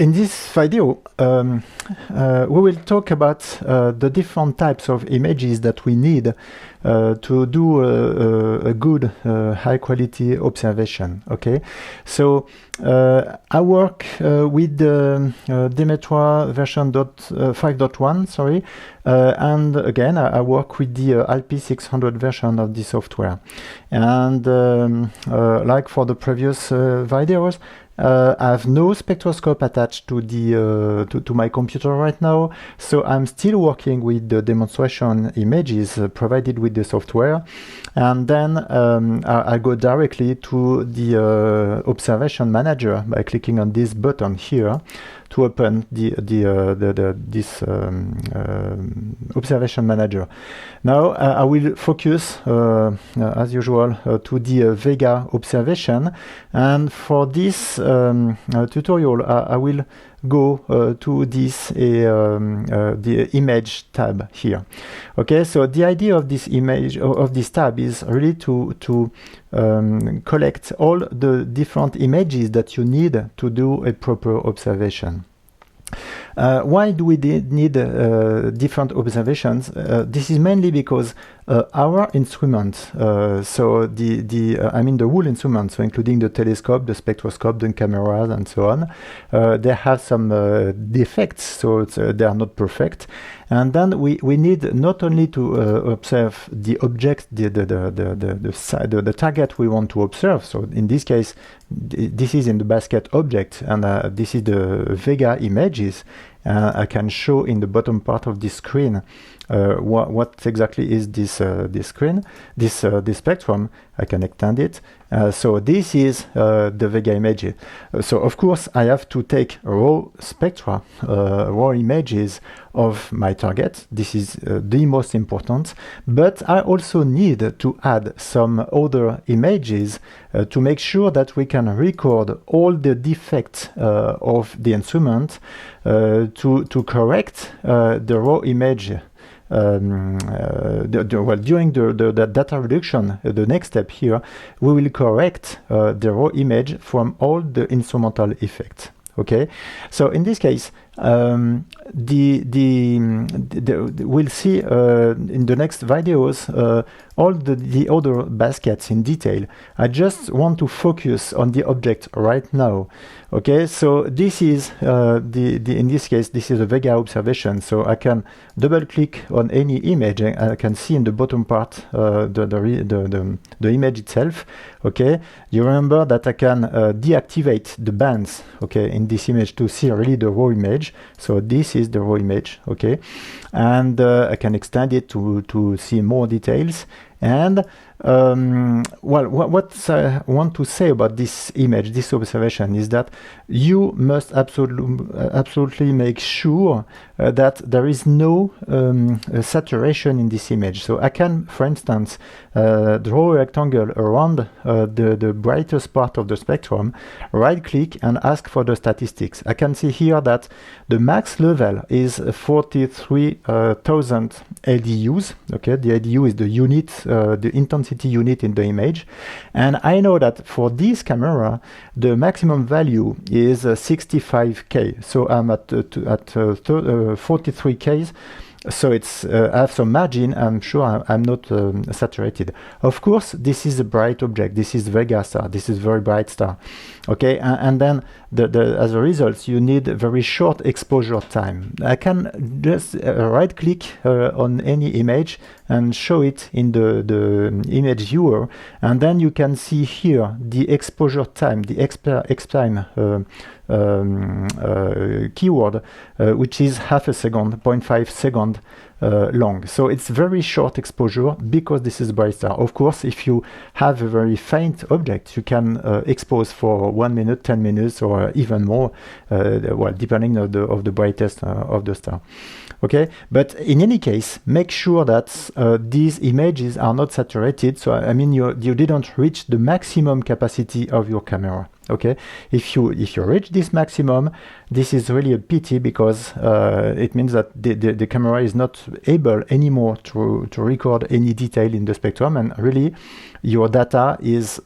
In this video, we will talk about the different types of images that we need to do a good, high-quality observation. Okay, so I work with the Demetra version 5.1, sorry, and again I work with the LP600 version of the software. And like for the previous videos, I have no spectroscope attached to the to my computer right now, so I'm still working with the demonstration images provided with the software, and then I go directly to the observation manager by clicking on this button here to open this observation manager. Now I will focus as usual to the Vega observation, and for this tutorial I will go to this the image tab here. Okay, so the idea of this image of this tab is really to collect all the different images that you need to do a proper observation. Why do we need different observations? This is mainly because our instruments, so I mean the whole instruments, so including the telescope, the spectroscope, the cameras, and so on, they have some defects, so they are not perfect. And then we need not only to observe the object, the target we want to observe. So in this case, this is in the basket object, and this is the Vega images. I can show in the bottom part of this screen what exactly is this screen, this spectrum. I can extend it. So this is the Vega image. So of course I have to take raw spectra, raw images of my target. This is the most important, but I also need to add some other images to make sure that we can record all the defects of the instrument to correct the raw image. During the data reduction, the next step here, we will correct the raw image from all the instrumental effects. Okay, so in this case, we'll see in the next videos all the other baskets in detail. I just want to focus on the object right now. Okay, so this is in this case, this is a Vega observation. So I can double click on any image and I can see in the bottom part the image itself. Okay, you remember that I can deactivate the bands, okay, in this image to see really the raw image. So this is the raw image, okay, and I can extend it to see more details. And well, what I want to say about this image, this observation, is that you must absolutely make sure that there is no saturation in this image. So I can, for instance, draw a rectangle around the brightest part of the spectrum, right-click and ask for the statistics. I can see here that the max level is 43,000 LDUs. Okay, the LDU is the unit, the intensity unit in the image, and I know that for this camera the maximum value is 65K. So I'm at 43K. So it's I have some margin. I'm sure I'm not saturated. Of course, this is a bright object. This is Vega star. This is very bright star. Okay, and then as a result, you need a very short exposure time. I can just right-click on any image and show it in the image viewer, and then you can see here the exposure time, the X-time keyword, which is half a second, 0.5 second long. So it's very short exposure because this is bright star. Of course, if you have a very faint object, you can expose for 1 minute, 10 minutes, or even more, well, depending on the brightest of the star. Okay, but in any case, make sure that these images are not saturated. So I mean, you didn't reach the maximum capacity of your camera. Okay, if you reach this maximum, this is really a pity, because it means that the camera is not able anymore to record any detail in the spectrum, and really your data is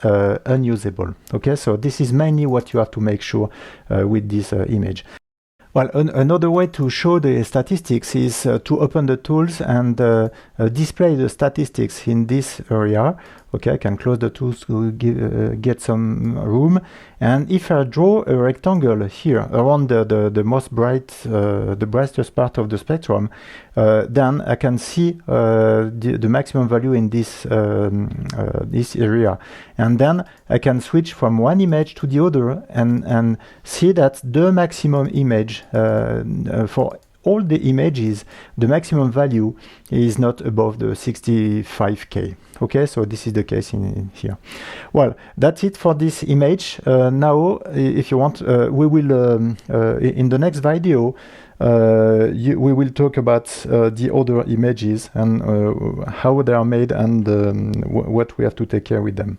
unusable. Okay, so this is mainly what you have to make sure with this image. Well, another way to show the statistics is to open the tools and display the statistics in this area. Okay, I can close the tools to get some room. And if I draw a rectangle here around the most the brightest part of the spectrum, then I can see the maximum value in this area. And then I can switch from one image to the other and see that the maximum image for all the images, the maximum value is not above the 65K. Okay, so this is the case in here. Well, that's it for this image. Now, if you want, we will, in the next video, we will talk about the other images and how they are made and what we have to take care with them.